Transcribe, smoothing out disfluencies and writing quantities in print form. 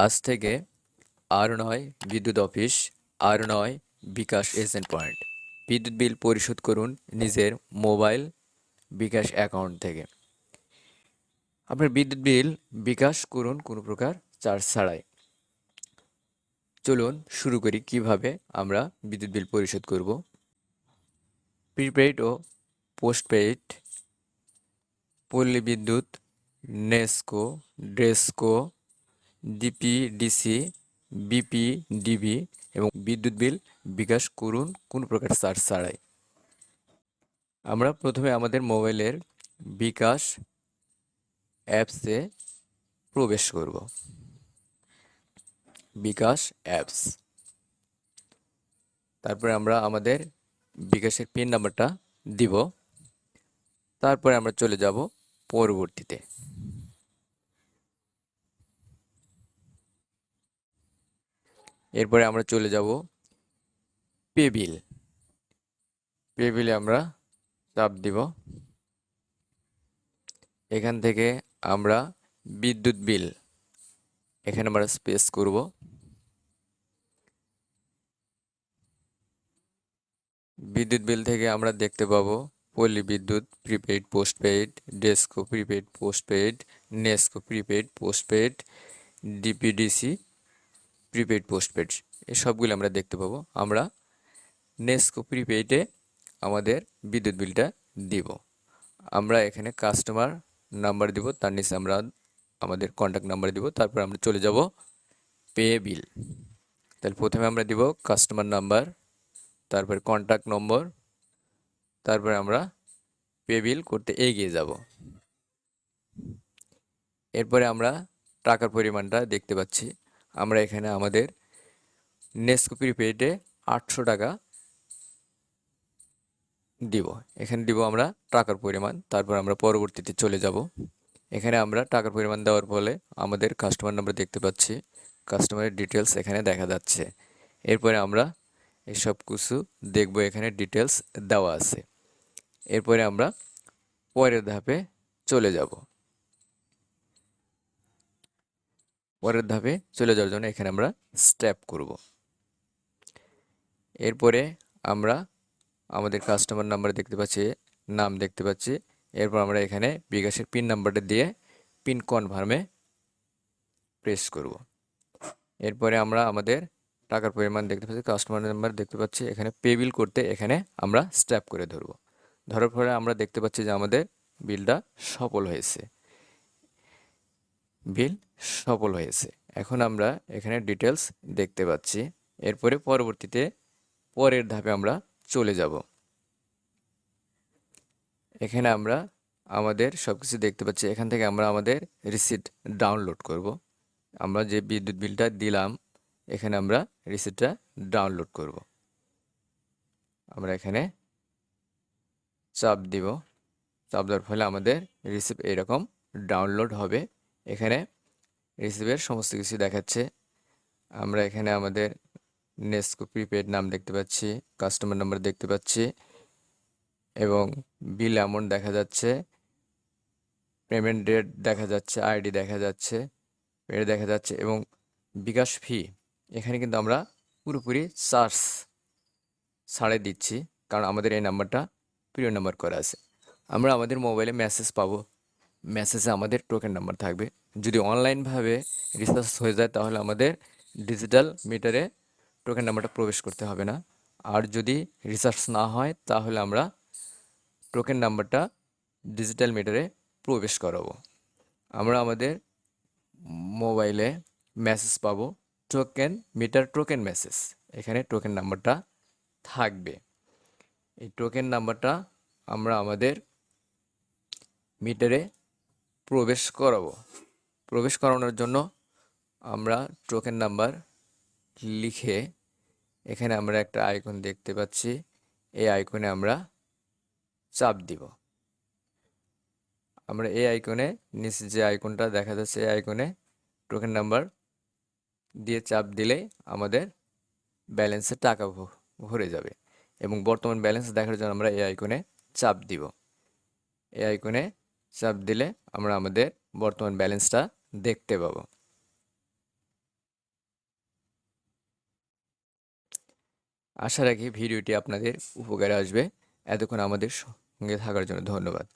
আজ থেকে আর নয় বিদ্যুৎ অফিস, আর নয় বিকাশ এজেন্ট পয়েন্ট। বিদ্যুৎ বিল পরিশোধ করুন নিজের মোবাইল বিকাশ অ্যাকাউন্ট থেকে। আপনার বিদ্যুৎ বিল বিকাশ করুন কোনো প্রকার চার্জ ছাড়াই। চলুন শুরু করি কিভাবে আমরা বিদ্যুৎ বিল পরিশোধ করব। প্রিপেইড ও পোস্টপেইড, পল্লী বিদ্যুৎ, নেস্কো, ড্রেসকো, ডিপিডিসি, বিপিডিবি এবং বিদ্যুৎ বিল বিকাশ করুন কোনো প্রকার চার্জ ছাড়াই। আমরা প্রথমে আমাদের মোবাইলের বিকাশ অ্যাপসে প্রবেশ করব। বিকাশ অ্যাপস, তারপরে আমরা আমাদের বিকাশের পিন নাম্বারটা দিব। তারপরে আমরা চলে যাব পরবর্তীতে। এরপরে আমরা চলে যাব পে বিল। পে বিলে আমরা চাপ দিব। এখান থেকে আমরা বিদ্যুৎ বিল, এখানে আমরা স্পেস করব। বিদ্যুৎ বিল থেকে আমরা দেখতে পাবো পল্লী বিদ্যুৎ prepaid postpaid, DESCO prepaid postpaid, NESCO prepaid postpaid, DPDC prepaid postpaid, এই সবগুলো আমরা দেখতে পাবো। আমরা নেস্কো প্রিপেইডে আমাদের বিদ্যুৎ বিলটা দিব। আমরা এখানে কাস্টমার নাম্বার দিব, তার নিচে আমরা আমাদের কন্ট্যাক্ট নাম্বার দিব। তারপর আমরা চলে যাব পে বিল। তাহলে প্রথমে আমরা দিব কাস্টমার নাম্বার, তারপর কন্ট্যাক্ট নম্বর, তারপরে আমরা পে বিল করতে এগিয়ে যাব। এরপরে আমরা টাকার পরিমাণটা দেখতে পাচ্ছি। আমরা এখানে আমাদের নেস্কো প্রিপেইডে 800 টাকা দিব। এখানে দিব আমরা টাকার পরিমাণ। তারপর আমরা পরবর্তীতে চলে যাব। এখানে আমরা টাকার পরিমাণ দেওয়ার ফলে আমাদের কাস্টমার নাম্বার দেখতে পাচ্ছি, কাস্টমারের ডিটেলস এখানে দেখা যাচ্ছে। এরপরে আমরা এসব কিছু দেখব, এখানে ডিটেলস দেওয়া আছে। এরপরে আমরা পরের ধাপে চলে যাব। পরের ধাপে চলে যাওয়ার জন্য এখানে আমরা স্ট্যাপ করব। এরপরে আমরা আমাদের কাস্টমার নাম্বার দেখতে পাচ্ছি, নাম দেখতে পাচ্ছি। এরপর আমরা এখানে বিকাশের পিন নাম্বারটা দিয়ে পিন কনফার্মে প্রেস করব। এরপরে আমরা আমাদের টাকার পরিমাণ দেখতে পাচ্ছি, কাস্টমার নাম্বার দেখতে পাচ্ছি। এখানে পে বিল করতে এখানে আমরা স্ট্যাপ করে ধরব। ধরার পরে আমরা দেখতে পাচ্ছি যে আমাদের বিলটা সফল হয়েছে। বিল সফল হয়েছে। এখন আমরা এখানে ডিটেলস দেখতে পাচ্ছি। এরপরে পরবর্তীতে পরের ধাপে আমরা চলে যাব। এখানে আমরা আমাদের সবকিছু দেখতে পাচ্ছি। এখান থেকে আমরা আমাদের রিসিট ডাউনলোড করব। আমরা যে বিদ্যুৎ বিলটা দিলাম, এখানে আমরা রিসিটটা ডাউনলোড করব। আমরা এখানে চাপ দিব। চাপ দেওয়ার ফলে আমাদের রিসিপ্ট এরকম ডাউনলোড হবে। এখানে রিসিপ্টের সমস্ত কিছু দেখাচ্ছে। আমরা এখানে আমাদের নেস্কো প্রিপেড নাম দেখতে পাচ্ছি, কাস্টমার নাম্বার দেখতে পাচ্ছি এবং বিল অ্যামাউন্ট দেখা যাচ্ছে, পেমেন্ট ডেট দেখা যাচ্ছে, আইডি দেখা যাচ্ছে, এটা দেখা যাচ্ছে এবং বিকাশ ফি এখানে কিন্তু আমরা পুরোপুরি চার্জ ছাড়ে দিচ্ছি, কারণ আমাদের এই নাম্বারটা প্রিয় নাম্বার করা আছে। আমরা আমাদের মোবাইলে মেসেজ পাবো, মেসেজে আমাদের টোকেন নাম্বার থাকবে। যদি অনলাইনভাবে রিচার্জ হয়ে যায় তাহলে আমাদের ডিজিটাল মিটারে টোকেন নাম্বারটা প্রবেশ করতে হবে না। আর যদি রিচার্জ না হয় তাহলে আমরা টোকেন নাম্বারটা ডিজিটাল মিটারে প্রবেশ করাবো। আমরা আমাদের মোবাইলে মেসেজ পাবো, টোকেন মিটার টোকেন মেসেজ, এখানে টোকেন নাম্বারটা থাকবে। এই টোকেন নাম্বারটা আমরা আমাদের মিটারে প্রবেশ করাবো। প্রবেশ করানোর জন্য আমরা টোকেন নাম্বার লিখে এখানে আমরা একটা আইকন দেখতে পাচ্ছি, এই আইকনে আমরা চাপ দিব। আমরা এই আইকনে নিচে যে আইকনটা দেখা যাচ্ছে, এই আইকনে টোকেন নাম্বার দিয়ে চাপ দিলেই আমাদের ব্যালেন্সে টাকা ভরে যাবে এবং বর্তমান ব্যালেন্স দেখার জন্য আমরা এই আইকনে চাপ দিব। এই আইকনে চাপ দিলে আমরা আমাদের বর্তমান ব্যালেন্সটা দেখতে পাবো। আশা রাখি ভিডিওটি আপনাদের উপকারে আসবে। এতক্ষণ আমাদের সঙ্গে থাকার জন্য ধন্যবাদ।